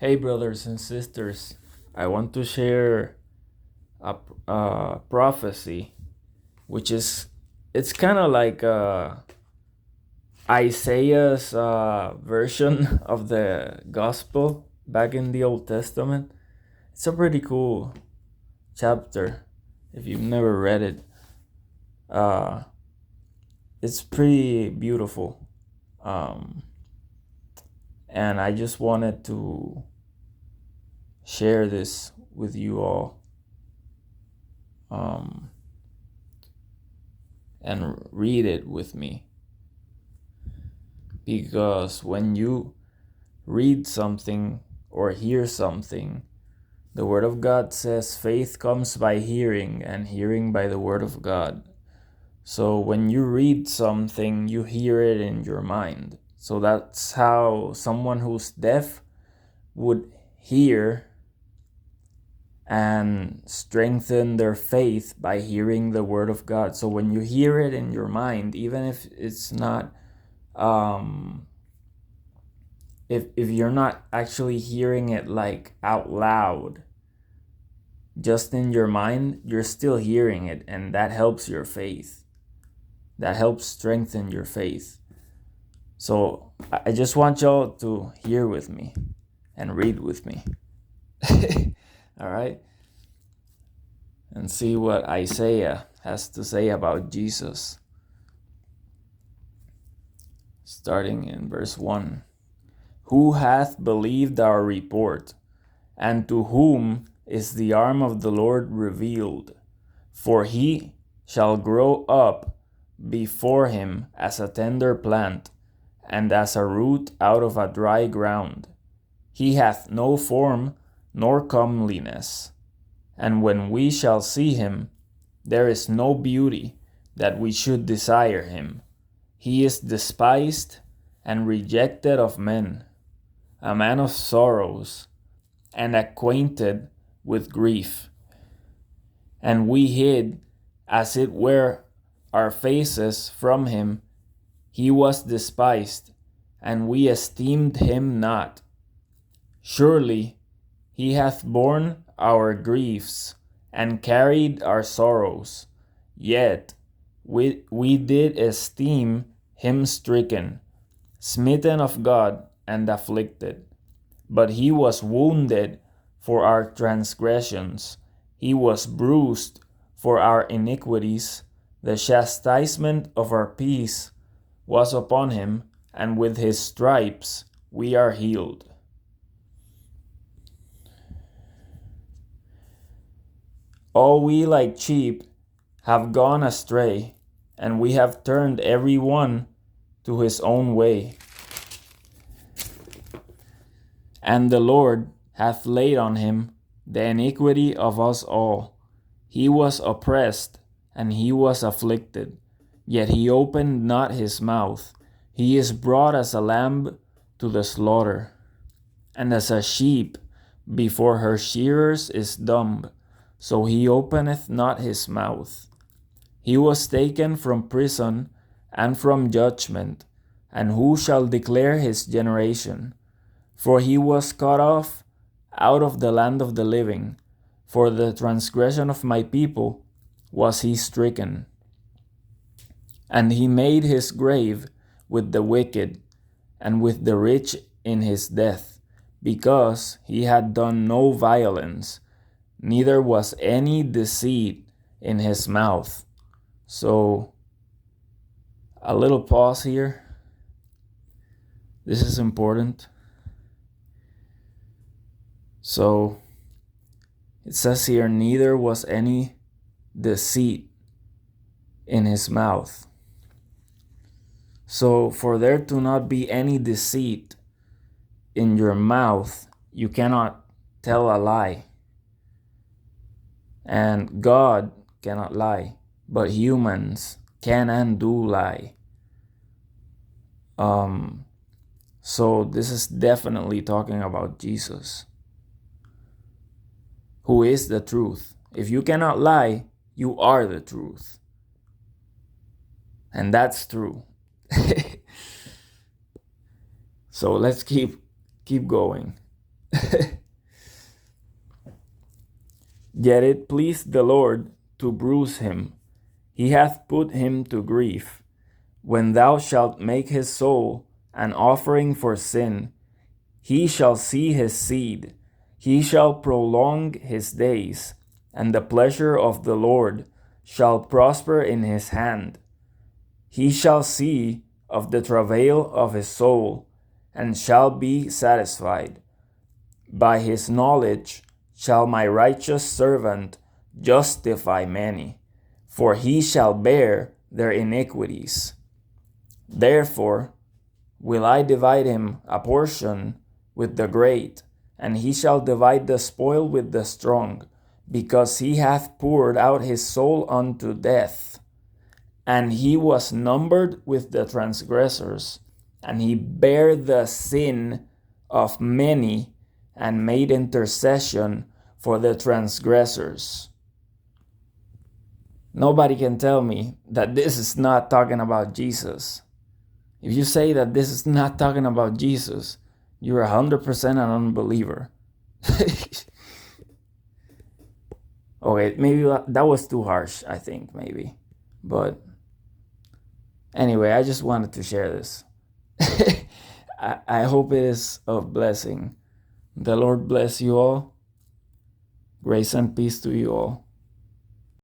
Hey, brothers and sisters, I want to share a prophecy, which is it's kind of like Isaiah's version of the gospel back in the Old Testament. It's a pretty cool chapter. If you've never read it, uh, it's pretty beautiful, um, and I just wanted to share this with you all. Um, and read it with me, because when you read something or hear something, the Word of God says faith comes by hearing, and hearing by the Word of God. So when you read something, you hear it in your mind. So that's how someone who's deaf would hear and strengthen their faith by hearing the Word of God. So when you hear it in your mind, even if it's not if you're not actually hearing it like out loud, just in your mind, you're still hearing it, and that helps your faith. That helps strengthen your faith. So I just want y'all to hear with me and read with me. All right? And see what Isaiah has to say about Jesus. Starting in verse 1. Who hath believed our report? And to whom is the arm of the Lord revealed? For he shall grow up before him as a tender plant, and as a root out of a dry ground. He hath no form nor comeliness, and when we shall see him, there is no beauty that we should desire him. He is despised and rejected of men, a man of sorrows, and acquainted with grief. And we hid, as it were, our faces from him. He was despised, and we esteemed him not. Surely he hath borne our griefs, and carried our sorrows. Yet we did esteem him stricken, smitten of God, and afflicted. But he was wounded for our transgressions, he was bruised for our iniquities. The chastisement of our peace was upon him, and with his stripes we are healed. All we like sheep have gone astray, and we have turned every one to his own way. And the Lord hath laid on him the iniquity of us all. He was oppressed, and he was afflicted, yet he opened not his mouth. He is brought as a lamb to the slaughter, and as a sheep before her shearers is dumb, so he openeth not his mouth. He was taken from prison and from judgment, and who shall declare his generation? For he was cut off out of the land of the living. For the transgression of my people was he stricken. And he made his grave with the wicked, and with the rich in his death, because he had done no violence, neither was any deceit in his mouth. So, a little pause here. This is important. So, it says here, neither was any deceit in his mouth. So, for there to not be any deceit in your mouth, you cannot tell a lie. And God cannot lie, but humans can and do lie. So this is definitely talking about Jesus, who is the truth. If you cannot lie, you are the truth. And that's true. So let's keep going. Yet it pleased the Lord to bruise him. He hath put him to grief. When thou shalt make his soul an offering for sin, he shall see his seed. He shall prolong his days, and the pleasure of the Lord shall prosper in his hand. He shall see of the travail of his soul, and shall be satisfied. By his knowledge shall my righteous servant justify many, for he shall bear their iniquities. Therefore will I divide him a portion with the great, and he shall divide the spoil with the strong, because he hath poured out his soul unto death. And he was numbered with the transgressors, and he bare the sin of many, and made intercession for the transgressors. Nobody can tell me that this is not talking about Jesus. If you say that this is not talking about Jesus, you're 100% an unbeliever. Okay, maybe that was too harsh, I think, maybe. But anyway, I just wanted to share this. I hope it is of blessing. The Lord bless you all. Grace and peace to you all.